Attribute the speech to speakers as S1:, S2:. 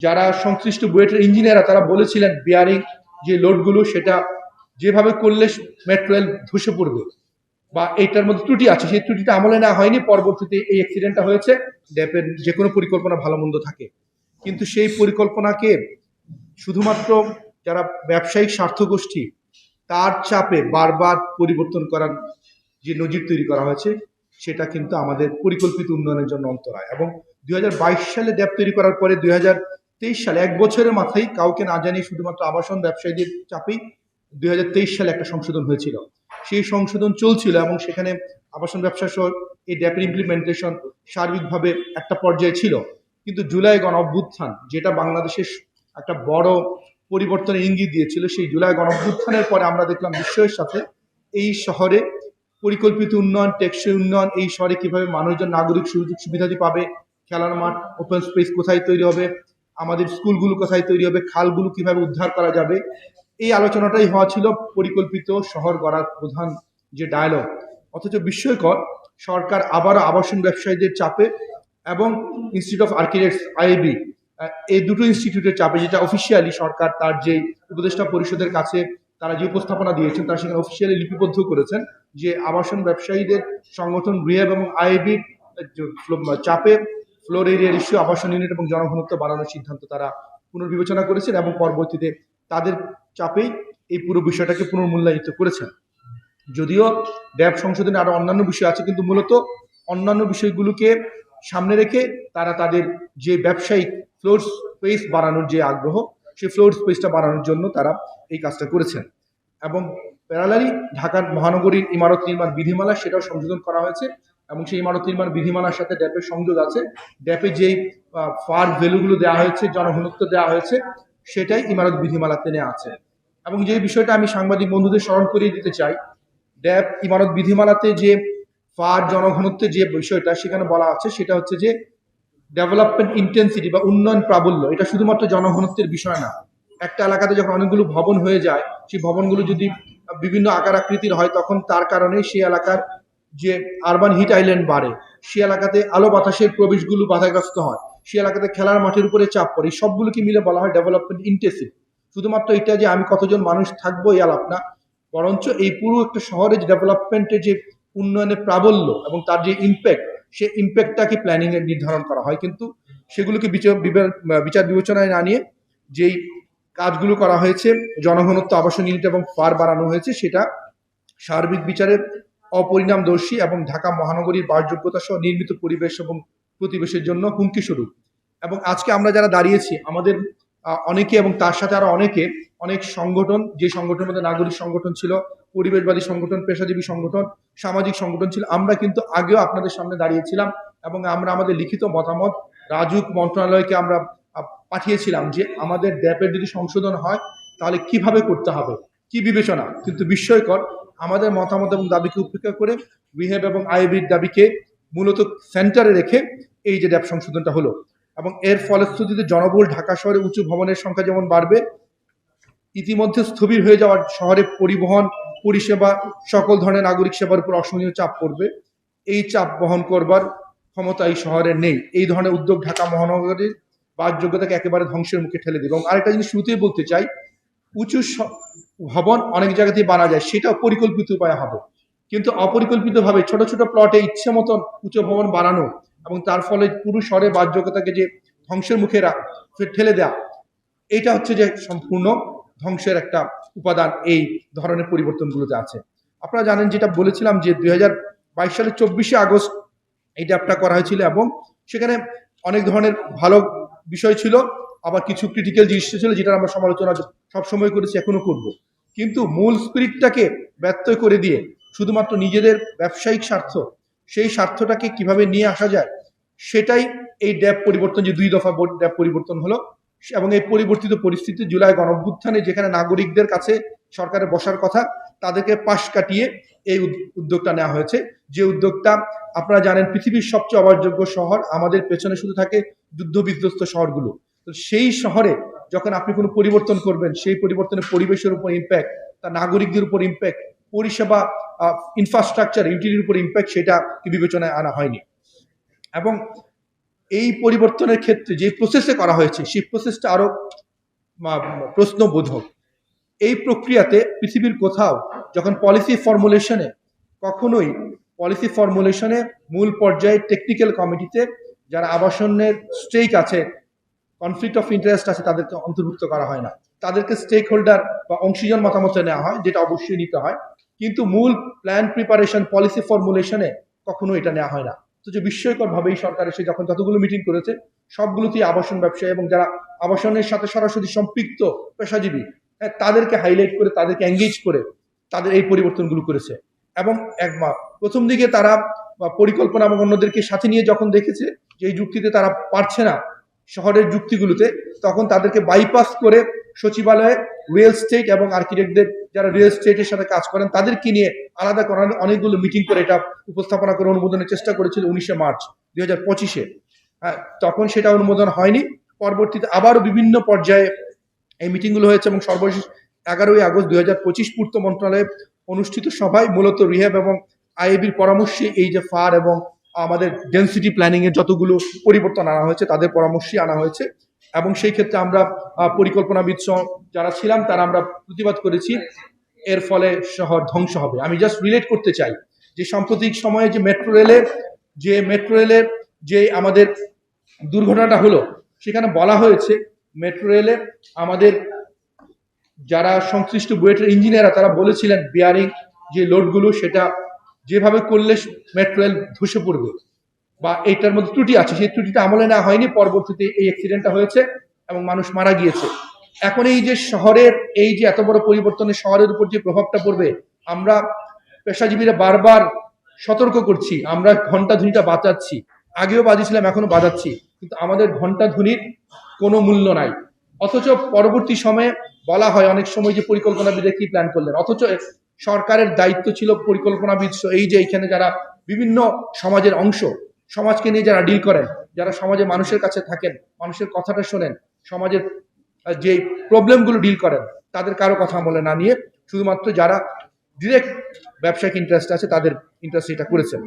S1: যারা সংশ্লিষ্ট বুয়েটের ইঞ্জিনিয়াররা তারা বলেছিলেন বিয়ারিং যে লোডগুলো সেটা যেভাবে করলে মেট্রো রেল ধসে পড়বে বা এইটার মধ্যে ত্রুটি আছে, সেই ত্রুটিটা আমলে নেওয়া হয়নি। পরবর্তীতে এই অ্যাক্সিডেন্টটা হয়েছে। ড্যাপের যে কোনো পরিকল্পনা ভালো মন্দ থাকে, কিন্তু সেই পরিকল্পনাকে শুধুমাত্র যারা ব্যবসায়িক স্বার্থগোষ্ঠী তার চাপে বারবার পরিবর্তন করার যে নজির তৈরি করা হয়েছে, সেটা কিন্তু আমাদের পরিকল্পিত উন্নয়নের জন্য অন্তরায়। এবং 2022 সালে ড্যাপ তৈরি করার পরে 2023 সালে, এক বছরের মাথায় কাউকে না জানিয়ে শুধুমাত্র আবাসন ব্যবসায়ীদের চাপেই 2023 সালে একটা সংশোধন হয়েছিল। সেই সংশোধন চলছিল এবং সেখানে আবাসন ব্যবসা সহ এই ড্যাপের ইমপ্লিমেন্টেশন সার্বিকভাবে একটা পর্যায়ে ছিল। কিন্তু জুলাই গণ অভ্যুত্থান, যেটা বাংলাদেশের একটা বড় পরিবর্তনের ইঙ্গিত দিয়েছিল, সেই জুলাই গণ অভ্যুত্থানের পরে আমরা দেখলাম বিস্ময়ের সাথে এই শহরে পরিকল্পিত উন্নয়ন, টেকসই উন্নয়ন, এই শহরে কিভাবে মানুষজন নাগরিক সুযোগ সুবিধাদি পাবে, খেলার মাঠ, ওপেন স্পেস কোথায় তৈরি হবে, আমাদের স্কুলগুলো কোথায় তৈরি হবে, খালগুলো কিভাবে উদ্ধার করা যাবে, এই আলোচনাটাই হওয়া ছিল পরিকল্পিত শহর গড়ার প্রধান যে ডায়ালগ। অথচ বিস্ময়কর, সরকার আবারও আবাসন ব্যবসায়ীদের চাপে এবং ইনস্টিটিউট অফ আর্কিটেক্টস আইএবি, এই দুটো ইনস্টিটিউটের চাপে, যেটা অফিসিয়ালি সরকার তার যে উপদেষ্টা পরিষদের কাছে তারা যে উপস্থাপনা দিয়েছেন তারা সেখানে অফিসিয়ালি লিপিবদ্ধ করেছেন যে আবাসন ব্যবসায়ীদের সংগঠন রিহ্যাব এবং আইএবি চাপে ফ্লোর এরিয়ার ইস্যু, আবাসন ইউনিট এবং জনঘনত্ব বাড়ানোর সিদ্ধান্ত তারা পুনর্বিবেচনা করেছেন এবং পরবর্তীতে তাদের চাপেই এই পুরো বিষয়টাকে পুনর্মূল্যায়িত করেছেন। যদিও ড্যাব সংশোধনে আরো অন্যান্য বিষয় আছে, কিন্তু মূলত অন্যান্য বিষয়গুলোকে সামনে রেখে তারা তাদের যে ব্যবসায়িক ফ্লোর স্পেস বাড়ানোর যে আগ্রহ, সেই ফ্লোর স্পেসটা বাড়ানোর জন্য তারা এই কাজটা করেছেন। এবং প্যারালালি ঢাকার মহানগরীর ইমারত নির্মাণ বিধিমালা, সেটাও সংশোধন করা হয়েছে এবং সেই ইমারত নির্মাণ বিধিমালার সাথে ড্যাপের সংযোগ আছে। ড্যাপে যেই ফার ভ্যালুগুলো দেওয়া হয়েছে, জনঘনত্ব দেওয়া হয়েছে, সেটাই ইমারত বিধিমালাতে নেওয়া আছে। এবং যে বিষয়টা আমি সাংবাদিক বন্ধুদের স্মরণ করিয়ে দিতে চাই, ড্যাব ইমারত বিধিমালাতে যে ফার জনঘনত্বের যে বিষয়টা সেখানে বলা আছে, সেটা হচ্ছে যে ডেভেলপমেন্ট ইন্টেন্সিটি বা উন্নয়ন প্রাবল্য, এটা শুধুমাত্র জনঘনত্বের বিষয় না। একটা এলাকাতে যখন অনেকগুলো ভবন হয়ে যায়, সেই ভবনগুলো যদি বিভিন্ন আকার আকৃতির হয়, তখন তার কারণে সেই এলাকার যে আরবান হিট আইল্যান্ড বাড়ে, সেই এলাকাতে আলো বাতাসের প্রবেশগুলো বাধাগ্রস্ত হয়, সেই এলাকাতে খেলার মাঠের উপরে চাপ পড়ে, এই সবগুলোকে মিলে বলা হয় ডেভেলপমেন্ট ইন্টেন্সিভ। শুধুমাত্র এটা যে আমি কতজন মানুষ থাকবো এই আলাপ না, বরঞ্চ এই পুরো একটা শহরের ডেভেলপমেন্টের যে উন্নয়নের প্রাবল্য এবং তার যে ইম্প্যাক্ট, সে ইম্প্যাক্টটাকে প্ল্যানিং এ নির্ধারণ করা হয়। কিন্তু সেগুলোকে বিচার বিবেচনায় না নিয়ে যেই কাজগুলো করা হয়েছে, জনঘনত্ব, আবাসন ইউনিট এবং ফার বাড়ানো হয়েছে, সেটা সার্বিক বিচারের অপরিণামদর্শী এবং ঢাকা মহানগরীর বাসযোগ্যতা সহ নির্মিত পরিবেশ এবং প্রতিবেশের জন্য হুমকি স্বরূপ। এবং আজকে আমরা যারা দাঁড়িয়েছি, আমাদের অনেকে এবং তার সাথে আরো অনেকে, অনেক সংগঠন, যে সংগঠনের মধ্যে নাগরিক সংগঠন ছিল, পরিবেশবাদী সংগঠন, পেশাজীবী সংগঠন, সামাজিক সংগঠন ছিল, আমরা কিন্তু আগেও আপনাদের সামনে দাঁড়িয়েছিলাম এবং আমরা আমাদের লিখিত মতামত রাজুক মন্ত্রণালয়কে আমরা পাঠিয়েছিলাম যে আমাদের ড্যাপের যদি সংশোধন হয় তাহলে কিভাবে করতে হবে, কি বিবেচনা। কিন্তু বিস্ময়কর, আমাদের মতামত এবং দাবিকে উপেক্ষা করে রিহ্যাব এবং আইবির দাবিকে মূলত সেন্টারে রেখে এই যে ড্যাপ সংশোধনটা হলো। এবং এর ফলশ্রুতিতে জনবহুল ঢাকা শহরে উঁচু ভবনের সংখ্যা যেমন বাড়বে, ইতিমধ্যে স্থবির হয়ে যাওয়ার শহরে পরিবহন পরিষেবা, সকল ধরনের নাগরিক সেবার উপর অসহনীয় চাপ পড়বে। এই চাপ বহন করবার ক্ষমতা এই শহরের নেই। এই ধরনের উদ্যোগ ঢাকা মহানগরীর বাসযোগ্যতাকে একেবারে ধ্বংসের মুখে ঠেলে দেবে। এবং আরেকটা জিনিস শুরুতেই বলতে চাই, উঁচু ভবন অনেক জায়গাতেই বানা যায়, সেটাও পরিকল্পিত উপায় হবে, কিন্তু অপরিকল্পিতভাবে ছোট ছোট প্লটে ইচ্ছে মতন উঁচু ভবন বানানো এবং তার ফলে পুরো শহরের বাসযোগ্যতাকে যে ধ্বংসের মুখে ঠেলে দেওয়া, এটা হচ্ছে যে সম্পূর্ণ ধ্বংসের একটা উপাদান এই ধরনের পরিবর্তনগুলোতে আছে। আপনারা জানেন, যেটা বলেছিলাম যে 2022 সালের 24শে আগস্ট এই ড্যাপটা করা হয়েছিল এবং সেখানে অনেক ধরনের ভালো বিষয় ছিল, আবার কিছু ক্রিটিক্যাল জিনিস ছিল, যেটা আমরা সমালোচনা সবসময় করেছি, এখনো করব। কিন্তু মূল স্পিরিটটাকে ব্যত্যয় করে দিয়ে শুধুমাত্র নিজেদের ব্যবসায়িক স্বার্থ, সেই স্বার্থটাকে কিভাবে নিয়ে আসা যায়, সেটাই এই ড্যাপ পরিবর্তন, যে 2 দফা ড্যাপ পরিবর্তন হলো। এবং এই পরিবর্তিত পরিস্থিতি জুলাই গণঅভ্যুত্থানে যেখানে নাগরিকদের কাছে সরকারের বসার কথা, তাদেরকে পাশ কাটিয়ে এই উদ্যোগটা নেওয়া হয়েছে। যে উদ্যোগটা আপনারা জানেন, পৃথিবীর সবচেয়ে অবাসযোগ্য শহর, আমাদের পেছনে শুধু থাকে যুদ্ধ বিধ্বস্ত শহরগুলো। তো সেই শহরে যখন আপনি কোনো পরিবর্তন করবেন, সেই পরিবর্তনের পরিবেশের উপর ইম্প্যাক্ট, তার নাগরিকদের উপর ইম্প্যাক্ট, পরিষেবা, ইনফ্রাস্ট্রাকচার, ইউটিলিটির উপর ইম্প্যাক্ট, সেটা কি বিবেচনায় আনা হয়নি। এবং এই পরিবর্তনের ক্ষেত্রে যে প্রসেসে করা হয়েছে সেই প্রসেসটা আরো প্রশ্নবোধক। এই প্রক্রিয়াতে পৃথিবীর কোথাও যখন পলিসি ফর্মুলেশনে মূল পর্যায়ে টেকনিক্যাল কমিটিতে যারা আবাসনের স্টেক আছে, কনফ্লিক্ট অফ ইন্টারেস্ট আছে, তাদেরকে অন্তর্ভুক্ত করা হয় না। তাদেরকে স্টেক হোল্ডার বা অংশীজন মতামতে নেওয়া হয়, যেটা অবশ্যই নিতে হয়, কিন্তু মূল প্ল্যান প্রিপারেশন পলিসি ফর্মুলেশনে কখনো এটা নেওয়া হয় না। তো যে বিস্ময়করভাবে এই সরকার এসে যখন যতগুলো মিটিং করেছে সবগুলোতেই আবাসন ব্যবসায়ী এবং যারা আবাসনের সাথে সরাসরি সম্পৃক্ত পেশাজীবী, তাদেরকে হাইলাইট করে, তাদেরকে এঙ্গেজ করে তাদের এই পরিবর্তনগুলো করেছে। এবং প্রথম দিকে তারা পরিকল্পনা এবং অন্যদেরকে সাথে নিয়ে যখন দেখেছে যে এই যুক্তিতে তারা পারছে না শহরের যুক্তিগুলোতে, তখন তাদেরকে বাইপাস করে সচিবালয়ে রিয়েল এস্টেট এবং আর্কিটেক্টদের যারা রিয়েল এস্টেটের সাথে কাজ করেন তাদেরকে নিয়ে আলাদা করার অনেকগুলো মিটিং করে এটা উপস্থাপনা করে অনুমোদনের চেষ্টা করেছিল 19 মার্চ 2025-এ। তখন সেটা অনুমোদন হয়নি। পরবর্তীতে আবারও বিভিন্ন পর্যায়ে এই মিটিংগুলো হয়েছে এবং সর্বশেষ 11ই আগস্ট 2025 পূর্ত মন্ত্রণালয়ে অনুষ্ঠিত সভায় মূলত রিহ্যাব এবং আইএবির পরামর্শে এই যে ফার এবং আমাদের ডেনসিটি প্ল্যানিং এর যতগুলো পরিবর্তন আনা হয়েছে তাদের পরামর্শই আনা হয়েছে। এবং সেই ক্ষেত্রে আমরা পরিকল্পনাবিদ যারা ছিলাম তারা আমরা প্রতিবাদ করেছি, এর ফলে শহর ধ্বংস হবে। আমি জাস্ট রিলেট করতে চাই যে সাম্প্রতিক সময়ে যে মেট্রো রেলের যে আমাদের দুর্ঘটনাটা হলো, সেখানে বলা হয়েছে মেট্রো রেলে আমাদের যারা সংশ্লিষ্ট বুয়েটের ইঞ্জিনিয়াররা তারা বলেছিলেন বিয়ারিং যে লোডগুলো সেটা যেভাবে করলে মেট্রো রেল ধসে পড়বে বা এইটার মধ্যে ত্রুটি আছে, সেই ত্রুটিটা আমলে নেওয়া হয়নি। পরবর্তীতে এই অ্যাক্সিডেন্টটা হয়েছে এবং মানুষ মারা গিয়েছে। এখন এই যে শহরের এই যে এত বড় পরিবর্তনে শহরের উপর যে প্রভাবটা পড়বে, আমরা পেশাজীবীরা বারবার সতর্ক করছি, আমরা ঘন্টা ধ্বনিটা বাঁচাচ্ছি, আগেও বাজিয়েছিলাম, এখনো বাজাচ্ছি, কিন্তু আমাদের ঘন্টা ধ্বনির কোনো মূল্য নাই। অথচ পরবর্তী সময়ে বলা হয় অনেক সময় যে পরিকল্পনাবিদরা কি প্ল্যান করলেন, অথচ সরকারের দায়িত্ব ছিল পরিকল্পনাবিদ এই যে এইখানে যারা বিভিন্ন সমাজের অংশ, সমাজকে নিয়ে যারা ডিল করেন, যারা সমাজে মানুষের কাছে থাকেন, মানুষের কথাটা শোনেন, সমাজের যে প্রবলেমগুলো ডিল করেন, তাদের কারো কথা আমলে না নিয়ে শুধুমাত্র যারা ডিরেক্ট ব্যবসায়িক ইন্টারেস্ট আছে তাদের ইন্টারেস্ট এটা করেছেন।